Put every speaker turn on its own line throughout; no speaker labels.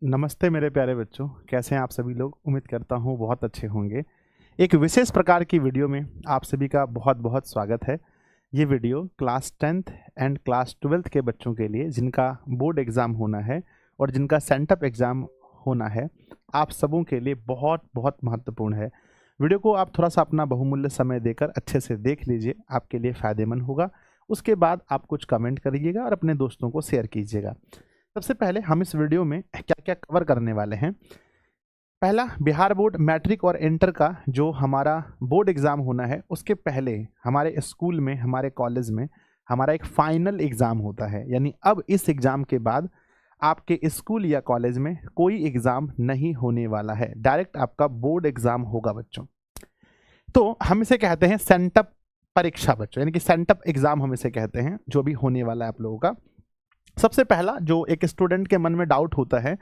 नमस्ते मेरे प्यारे बच्चों, कैसे हैं आप सभी लोग। उम्मीद करता हूँ बहुत अच्छे होंगे। एक विशेष प्रकार की वीडियो में आप सभी का बहुत बहुत स्वागत है। ये video class 10th and class 12th के बच्चों के लिए जिनका बोर्ड एग्ज़ाम होना है और जिनका सेंटअप एग्ज़ाम होना है, आप सबों के लिए बहुत बहुत महत्वपूर्ण है। वीडियो को आप थोड़ा सा अपना बहुमूल्य समय देकर अच्छे से देख लीजिए, आपके लिए फ़ायदेमंद होगा। उसके बाद आप कुछ कमेंट करिएगा और अपने दोस्तों को शेयर कीजिएगा। सबसे पहले हम इस वीडियो में क्या क्या कवर करने वाले हैं। पहला, बिहार बोर्ड मैट्रिक और इंटर का जो हमारा बोर्ड एग्ज़ाम होना है, उसके पहले हमारे स्कूल में, हमारे कॉलेज में हमारा एक फाइनल एग्ज़ाम होता है। यानी अब इस एग्ज़ाम के बाद आपके स्कूल या कॉलेज में कोई एग्ज़ाम नहीं होने वाला है, डायरेक्ट आपका बोर्ड एग्ज़ाम होगा बच्चों। तो हम इसे कहते हैं सेंटअप परीक्षा बच्चों, यानी कि सेंटअप एग्ज़ाम हम इसे कहते हैं, जो भी होने वाला है आप लोगों का। सबसे पहला जो एक स्टूडेंट के मन में डाउट होता है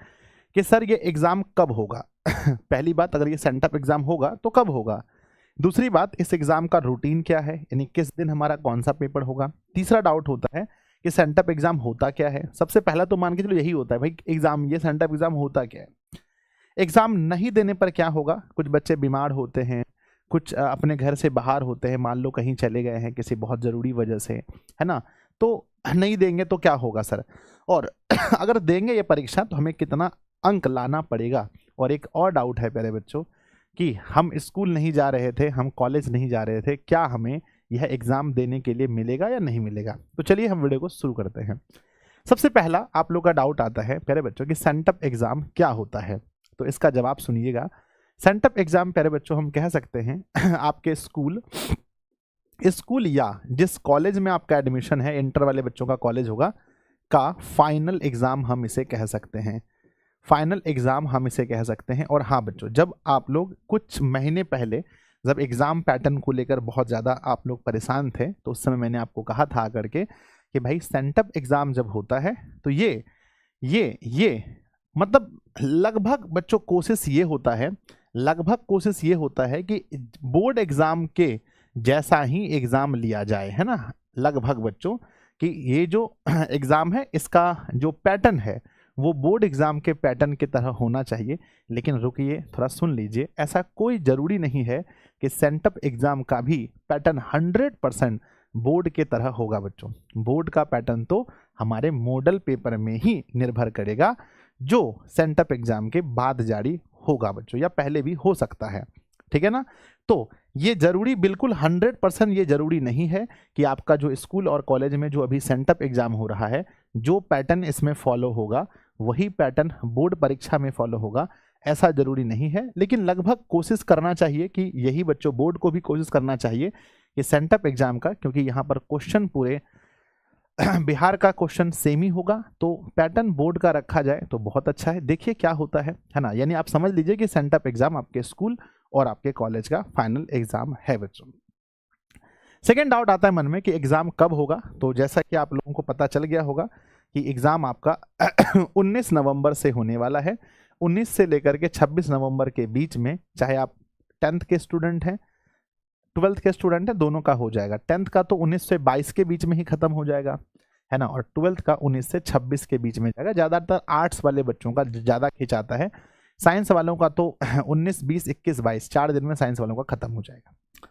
कि सर ये एग्ज़ाम कब होगा। पहली बात, अगर ये सेंटअप एग्ज़ाम होगा तो कब होगा। दूसरी बात, इस एग्ज़ाम का रूटीन क्या है, यानी किस दिन हमारा कौन सा पेपर होगा। तीसरा डाउट होता है कि सेंटअप एग्ज़ाम होता क्या है। सबसे पहला तो मान के चलो यही होता है भाई, एग्ज़ाम, ये सेंटअप एग्ज़ाम होता क्या है। एग्ज़ाम नहीं देने पर क्या होगा। कुछ बच्चे बीमार होते हैं, कुछ अपने घर से बाहर होते हैं, मान लो कहीं चले गए हैं किसी बहुत ज़रूरी वजह से, है ना। तो नहीं देंगे तो क्या होगा सर, और अगर देंगे ये परीक्षा तो हमें कितना अंक लाना पड़ेगा। और एक और डाउट है प्यारे बच्चों कि हम स्कूल नहीं जा रहे थे, हम कॉलेज नहीं जा रहे थे, क्या हमें यह एग्ज़ाम देने के लिए मिलेगा या नहीं मिलेगा। तो चलिए हम वीडियो को शुरू करते हैं। सबसे पहला आप लोग का डाउट आता है प्यारे बच्चों कि सेंटअप एग्ज़ाम क्या होता है। तो इसका जवाब सुनिएगा। सेंटअप एग्ज़ाम प्यारे बच्चों हम कह सकते हैं आपके स्कूल या जिस कॉलेज में आपका एडमिशन है, इंटर वाले बच्चों का कॉलेज होगा, का फाइनल एग्ज़ाम हम इसे कह सकते हैं। फाइनल एग्ज़ाम हम इसे कह सकते हैं। और हाँ बच्चों, जब आप लोग कुछ महीने पहले जब एग्ज़ाम पैटर्न को लेकर बहुत ज़्यादा आप लोग परेशान थे, तो उस समय मैंने आपको कहा था करके कि भाई सेंटअप एग्ज़ाम जब होता है तो ये मतलब लगभग बच्चों कोशिश ये होता है, लगभग कोशिश ये होता है कि बोर्ड एग्ज़ाम के जैसा ही एग्ज़ाम लिया जाए, है ना। लगभग बच्चों कि ये जो एग्ज़ाम है इसका जो पैटर्न है वो बोर्ड एग्ज़ाम के पैटर्न की तरह होना चाहिए। लेकिन रुकिए, थोड़ा सुन लीजिए, ऐसा कोई ज़रूरी नहीं है कि सेंटअप एग्ज़ाम का भी पैटर्न 100% बोर्ड के तरह होगा बच्चों। बोर्ड का पैटर्न तो हमारे मॉडल पेपर में ही निर्भर करेगा, जो सेंटअप एग्ज़ाम के बाद जारी होगा बच्चों, या पहले भी हो सकता है, ठीक है ना। तो ये ज़रूरी, बिल्कुल 100% ये ज़रूरी नहीं है कि आपका जो स्कूल और कॉलेज में जो अभी सेंटअप एग्ज़ाम हो रहा है, जो पैटर्न इसमें फॉलो होगा वही पैटर्न बोर्ड परीक्षा में फॉलो होगा, ऐसा ज़रूरी नहीं है। लेकिन लगभग कोशिश करना चाहिए कि यही बच्चों, बोर्ड को भी कोशिश करना चाहिए कि सेंटअप एग्ज़ाम का, क्योंकि यहाँ पर क्वेश्चन पूरे बिहार का क्वेश्चन सेम ही होगा, तो पैटर्न बोर्ड का रखा जाए तो बहुत अच्छा है। देखिए क्या होता है ना। यानी आप समझ लीजिए कि सेंटअप एग्ज़ाम आपके स्कूल और आपके कॉलेज का फाइनल एग्ज़ाम है बच्चों। सेकेंड डाउट आता है मन में कि एग्ज़ाम कब होगा। तो जैसा कि आप लोगों को पता चल गया होगा कि एग्ज़ाम आपका 19 नवंबर से होने वाला है। 19 से लेकर के 26 नवंबर के बीच में, चाहे आप 10th के स्टूडेंट हैं, 12th के स्टूडेंट हैं, दोनों का हो जाएगा। 10th का तो 19 से 22 के बीच में ही ख़त्म हो जाएगा, है ना, और 12th का 19 से 26 के बीच में जाएगा। ज़्यादातर आर्ट्स वाले बच्चों का ज़्यादा खिंचाता है, साइंस वालों का तो 19, 20, 21, 22 4 दिन में साइंस वालों का ख़त्म हो जाएगा।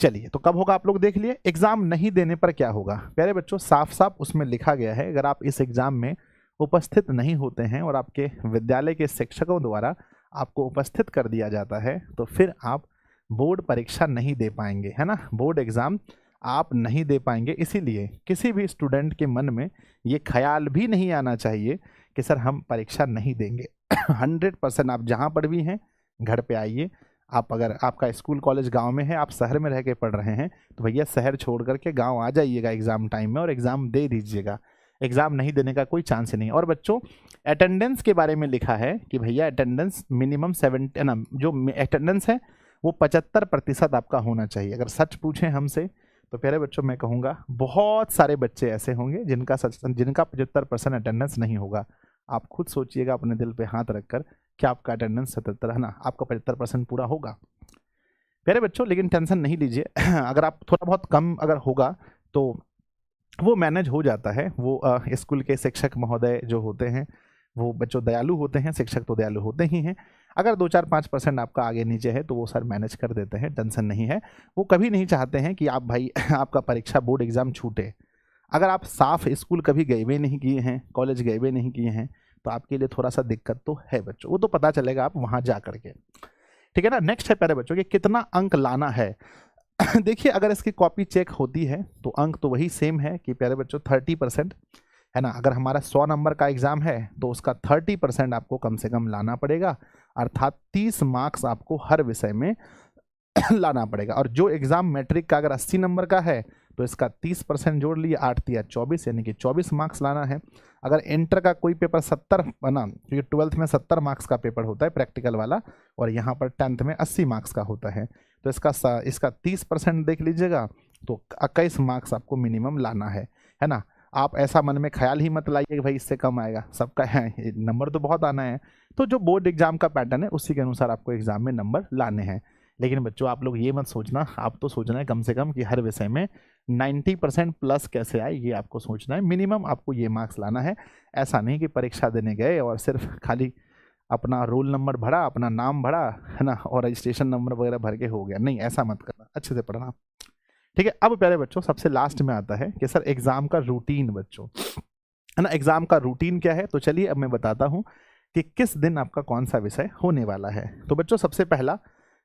चलिए, तो कब होगा आप लोग देख लिए। एग्ज़ाम नहीं देने पर क्या होगा प्यारे बच्चों, साफ साफ उसमें लिखा गया है, अगर आप इस एग्ज़ाम में उपस्थित नहीं होते हैं और आपके विद्यालय के शिक्षकों द्वारा आपको उपस्थित कर दिया जाता है, तो फिर आप बोर्ड परीक्षा नहीं दे पाएंगे, है ना। बोर्ड एग्ज़ाम आप नहीं दे पाएंगे। इसीलिए किसी भी स्टूडेंट के मन में ये ख्याल भी नहीं आना चाहिए कि सर हम परीक्षा नहीं देंगे। 100% आप जहाँ पर भी हैं घर पे आइए। आप, अगर आपका स्कूल कॉलेज गांव में है, आप शहर में रह के पढ़ रहे हैं, तो भैया शहर छोड़ करके गांव आ जाइएगा एग्ज़ाम टाइम में और एग्ज़ाम दे दीजिएगा। एग्ज़ाम नहीं देने का कोई चांस ही नहीं। और बच्चों, अटेंडेंस के बारे में लिखा है कि भैया अटेंडेंस मिनिमम 70 ना, जो अटेंडेंस है वो 75% आपका होना चाहिए। अगर सच पूछें हमसे तो प्यारे बच्चों मैं कहूँगा बहुत सारे बच्चे ऐसे होंगे जिनका 75% अटेंडेंस नहीं होगा। आप खुद सोचिएगा अपने दिल पे हाथ रखकर, क्या आपका अटेंडेंस 77, है ना, आपका 75% पूरा होगा प्यारे बच्चों। लेकिन टेंशन नहीं लीजिए, अगर आप थोड़ा बहुत कम अगर होगा तो वो मैनेज हो जाता है। वो स्कूल के शिक्षक महोदय जो होते हैं वो बच्चों दयालु होते हैं, शिक्षक तो दयालु होते ही हैं। अगर 2-4-5% आपका आगे नीचे है तो वो सर मैनेज कर देते हैं, टेंशन नहीं है। वो कभी नहीं चाहते हैं कि आप भाई आपका परीक्षा बोर्ड एग्जाम छूटे। अगर आप साफ स्कूल कभी गए हुए नहीं किए हैं, कॉलेज गए हुए नहीं किए हैं, तो आपके लिए थोड़ा सा दिक्कत तो है बच्चों, वो तो पता चलेगा आप वहाँ जा करके, ठीक है ना। नेक्स्ट है प्यारे बच्चों कि कितना अंक लाना है। देखिए अगर इसकी कॉपी चेक होती है तो अंक तो वही सेम है कि प्यारे बच्चों 30%, है ना। अगर हमारा 100 नंबर का एग्जाम है तो उसका 30% आपको कम से कम लाना पड़ेगा, अर्थात 30 मार्क्स आपको हर विषय में लाना पड़ेगा। और जो एग्जाम मैट्रिक का अगर 80 नंबर का है तो इसका 30% जोड़ लिए, 8 या 24, यानी कि 24 मार्क्स लाना है। अगर इंटर का कोई पेपर 70 बना, क्योंकि 12th में 70 मार्क्स का पेपर होता है प्रैक्टिकल वाला, और यहाँ पर 10th में 80 मार्क्स का होता है, तो इसका 30% देख लीजिएगा, तो 21 मार्क्स आपको मिनिमम लाना है ना। आप ऐसा मन में ख्याल ही मत लाइए कि भाई इससे कम आएगा, सबका है नंबर तो बहुत आना है। तो जो बोर्ड एग्जाम का पैटर्न है उसी के अनुसार आपको एग्जाम में नंबर लाने हैं। लेकिन बच्चों आप लोग ये मत सोचना, आप तो सोचना है कम से कम कि हर विषय में 90% प्लस कैसे आए, ये आपको सोचना है। मिनिमम आपको ये मार्क्स लाना है। ऐसा नहीं कि परीक्षा देने गए और सिर्फ खाली अपना रोल नंबर भरा, अपना नाम भरा, है ना, और रजिस्ट्रेशन नंबर वगैरह भर के हो गया, नहीं ऐसा मत करना, अच्छे से पढ़ना, ठीक है। अब प्यारे बच्चों सबसे लास्ट में आता है कि सर एग्जाम का रूटीन बच्चों, है ना, एग्जाम का रूटीन क्या है। तो चलिए अब मैं बताता हूँ कि किस दिन आपका कौन सा विषय होने वाला है। तो बच्चों सबसे पहला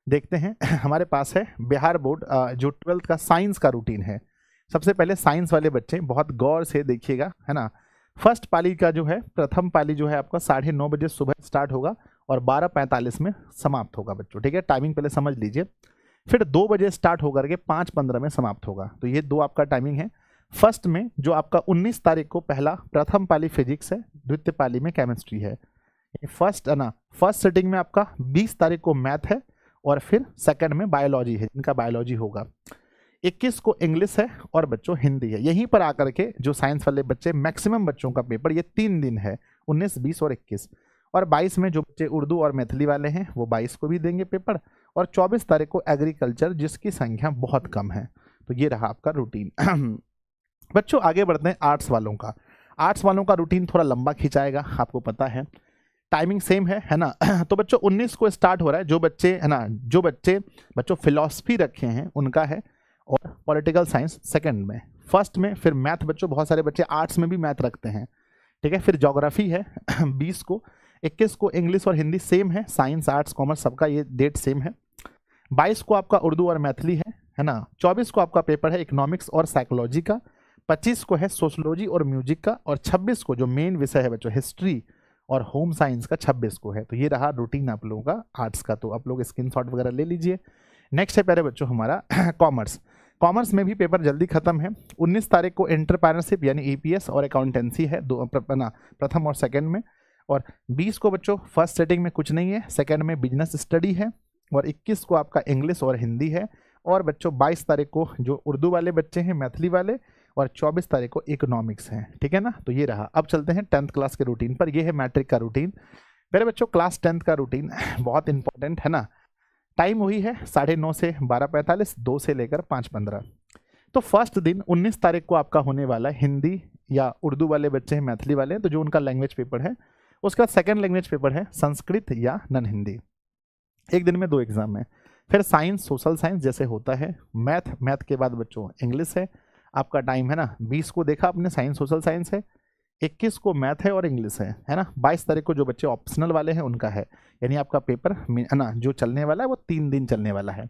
देखते हैं हमारे पास है बिहार बोर्ड जो 12th का साइंस का रूटीन है। सबसे पहले साइंस वाले बच्चे बहुत गौर से देखिएगा, है ना। फर्स्ट पाली का जो है, प्रथम पाली जो है आपका 9:30 बजे सुबह स्टार्ट होगा और 12:45 में समाप्त होगा बच्चों, ठीक है। टाइमिंग पहले समझ लीजिए। फिर 2 बजे स्टार्ट होकर के 5:15 में समाप्त होगा, तो ये 2 आपका टाइमिंग है। फर्स्ट में जो आपका 19 तारीख को पहला प्रथम पाली फिजिक्स है, द्वितीय पाली में केमिस्ट्री है। फर्स्ट है ना, फर्स्ट सिटिंग में आपका 20 तारीख को मैथ है और फिर सेकंड में बायोलॉजी है, जिनका बायोलॉजी होगा। 21 को इंग्लिश है और बच्चों हिंदी है। यहीं पर आकर के जो साइंस वाले बच्चे, मैक्सिमम बच्चों का पेपर ये 3 दिन है, 19, 20 और 21। और 22 में जो बच्चे उर्दू और मैथिली वाले हैं वो 22 को भी देंगे पेपर। और 24 तारीख को एग्रीकल्चर, जिसकी संख्या बहुत कम है। तो ये रहा आपका रूटीन। बच्चों आगे बढ़ते हैं आर्ट्स वालों का। आर्ट्स वालों का रूटीन थोड़ा लंबा खिंचाएगा, आपको पता है। टाइमिंग सेम है ना। तो बच्चों 19 को स्टार्ट हो रहा है, जो बच्चे है ना, जो बच्चे बच्चों फिलॉसफी रखे हैं उनका है, और पॉलिटिकल साइंस सेकंड में, फर्स्ट में। फिर मैथ बच्चों बहुत सारे बच्चे आर्ट्स में भी मैथ रखते हैं, ठीक है। फिर ज्योग्राफी है 20 को, 21 को इंग्लिश और हिंदी सेम है, साइंस आर्ट्स कॉमर्स सबका ये डेट सेम है। 22 को आपका उर्दू और मैथिली है ना। 24 को आपका पेपर है इकोनॉमिक्स और साइकोलॉजी का। 25 को है सोशोलॉजी और म्यूजिक का। और 26 को जो मेन विषय है बच्चों हिस्ट्री और होम साइंस का 26 को है। तो ये रहा रूटीन आप लोगों का आर्ट्स का, तो आप लोग स्क्रीनशॉट वगैरह ले लीजिए। नेक्स्ट है प्यारे बच्चों हमारा कॉमर्स। कॉमर्स में भी पेपर जल्दी खत्म है। 19 तारीख को एंटरप्रेन्योरशिप यानी ईपीएस और अकाउंटेंसी है, प्रथम और सेकंड में। और 20 को बच्चों फर्स्ट सेटिंग में कुछ नहीं है, सेकंड में बिजनेस स्टडी है। और 21 को आपका इंग्लिश और हिंदी है। और बच्चों 22 तारीख को जो उर्दू वाले बच्चे हैं, मैथिली वाले, और 24 तारीख को इकोनॉमिक्स है, ठीक है ना। तो ये रहा। अब चलते हैं 10th क्लास के रूटीन पर। ये है मैट्रिक का रूटीन। मेरे बच्चों क्लास 10th का रूटीन बहुत इंपॉर्टेंट है ना। टाइम वही है 9:30 से 12:45, 2 से लेकर 5:15। तो फर्स्ट दिन 19 तारीख को आपका होने वाला है हिंदी या उर्दू वाले बच्चे हैं, मैथिली वाले हैं, तो जो उनका लैंग्वेज पेपर है। उसका सेकंड लैंग्वेज पेपर है संस्कृत या नन हिंदी। एक दिन में 2 एग्जाम है। फिर साइंस, सोशल साइंस जैसे होता है। मैथ के बाद बच्चों इंग्लिश है। आपका टाइम है ना 20 को देखा आपने, साइंस सोशल साइंस है। 21 को मैथ है और इंग्लिश है ना। 22 तारीख को जो बच्चे ऑप्शनल वाले हैं उनका है, यानी आपका पेपर है ना जो चलने वाला है वो 3 दिन चलने वाला है।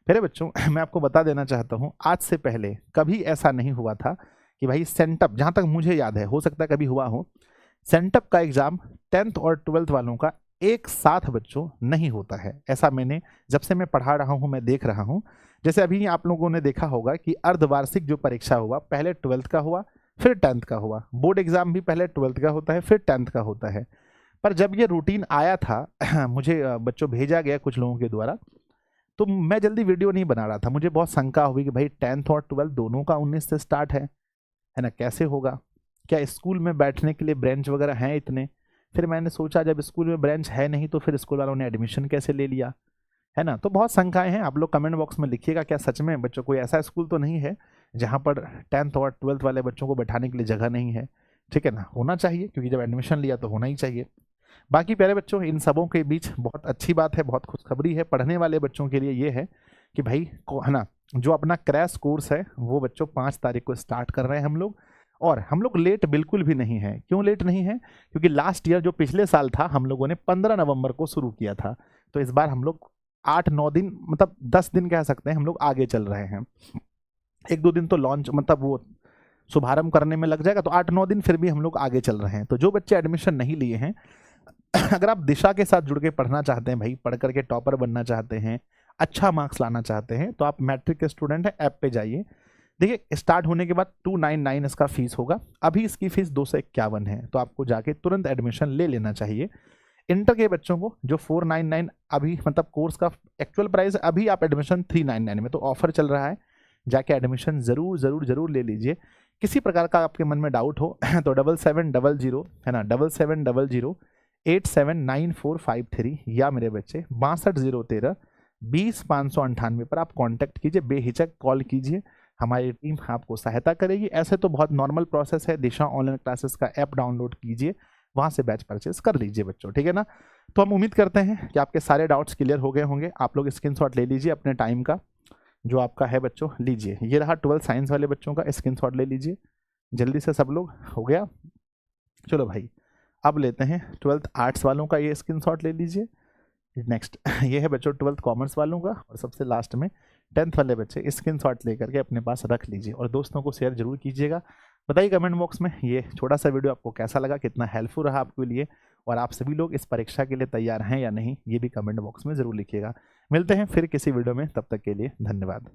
फिर बच्चों मैं आपको बता देना चाहता हूँ, आज से पहले कभी ऐसा नहीं हुआ था कि भाई सेंटअप, जहाँ तक मुझे याद है, हो सकता है कभी हुआ हो, सेंटअप का एग्जाम 10th और 12th वालों का एक साथ बच्चों नहीं होता है। ऐसा मैंने जब से मैं पढ़ा रहा हूँ मैं देख रहा हूँ। जैसे अभी आप लोगों ने देखा होगा कि अर्धवार्षिक जो परीक्षा हुआ, पहले 12th का हुआ फिर 10th का हुआ। बोर्ड एग्जाम भी पहले 12th का होता है फिर 10th का होता है। पर जब ये रूटीन आया था मुझे बच्चों भेजा गया कुछ लोगों के द्वारा, तो मैं जल्दी वीडियो नहीं बना रहा था। मुझे बहुत शंका हुई कि भाई 10th और 12th दोनों का 19 से स्टार्ट है ना, कैसे होगा, क्या स्कूल में बैठने के लिए ब्रेंच वगैरह हैं इतने। फिर मैंने सोचा जब स्कूल में ब्रेंच है नहीं तो फिर स्कूल वालों ने एडमिशन कैसे ले लिया, है ना। तो बहुत शंकाएं हैं, आप लोग कमेंट बॉक्स में लिखिएगा क्या सच में बच्चों कोई ऐसा स्कूल तो नहीं है जहाँ पर 10th और 12th वाले बच्चों को बैठाने के लिए जगह नहीं है। ठीक है ना, होना चाहिए, क्योंकि जब एडमिशन लिया तो होना ही चाहिए। बाकी प्यारे बच्चों, इन सबों के बीच बहुत अच्छी बात है, बहुत खुशखबरी है पढ़ने वाले बच्चों के लिए ये है कि भाई को है ना, जो अपना क्रैश कोर्स है वो बच्चों 5 तारीख को स्टार्ट कर रहे हैं हम लोग। और हम लोग लेट बिल्कुल भी नहीं है। क्यों लेट नहीं है? क्योंकि लास्ट ईयर जो पिछले साल था हम लोगों ने 15 नवंबर को शुरू किया था, तो इस बार हम लोग 8-9 दिन, मतलब 10 दिन कह सकते हैं, हम लोग आगे चल रहे हैं। 1-2 दिन तो लॉन्च मतलब वो शुभारंभ करने में लग जाएगा, तो 8-9 दिन फिर भी हम लोग आगे चल रहे हैं। तो जो बच्चे एडमिशन नहीं लिए हैं, अगर आप दिशा के साथ जुड़ के पढ़ना चाहते हैं भाई, पढ़ करके टॉपर बनना चाहते हैं, अच्छा मार्क्स लाना चाहते हैं, तो आप मैट्रिक के स्टूडेंट हैं, ऐप पे जाइए। देखिए स्टार्ट होने के बाद 299 इसका फीस होगा, अभी इसकी फीस 251 है, तो आपको जाके तुरंत एडमिशन ले लेना चाहिए। इंटर के बच्चों को जो 499 अभी मतलब कोर्स का एक्चुअल प्राइस, अभी आप एडमिशन 399 में, तो ऑफर चल रहा है, जाके एडमिशन जरूर जरूर जरूर ले लीजिए। किसी प्रकार का आपके मन में डाउट हो तो 7700 है ना, 7700879453 या मेरे बच्चे 6201320598 पर आप कांटेक्ट कीजिए, बेहिचक कॉल कीजिए, हमारी टीम आपको सहायता करेगी। ऐसे तो बहुत नॉर्मल प्रोसेस है, दिशा ऑनलाइन क्लासेस का ऐप डाउनलोड कीजिए, वहाँ से बैच परचेस कर लीजिए बच्चों, ठीक है ना। तो हम उम्मीद करते हैं कि आपके सारे डाउट्स क्लियर हो गए होंगे। आप लोग स्क्रीनशॉट ले लीजिए अपने टाइम का, जो आपका है बच्चों, लीजिए। ये रहा 12 साइंस वाले बच्चों का, स्क्रीनशॉट ले लीजिए जल्दी से, सब लोग हो गया। चलो भाई, अब लेते हैं 12th आर्ट्स वालों का, ये स्क्रीनशॉट ले लीजिए। नेक्स्ट ये है बच्चों 12th कॉमर्स वालों का, और सबसे लास्ट में 10th वाले बच्चे स्क्रीनशॉट लेकर के अपने पास रख लीजिए, और दोस्तों को शेयर जरूर कीजिएगा। बताइए कमेंट बॉक्स में ये छोटा सा वीडियो आपको कैसा लगा, कितना हेल्पफुल रहा आपके लिए, और आप सभी लोग इस परीक्षा के लिए तैयार हैं या नहीं, ये भी कमेंट बॉक्स में जरूर लिखिएगा। मिलते हैं फिर किसी वीडियो में, तब तक के लिए धन्यवाद।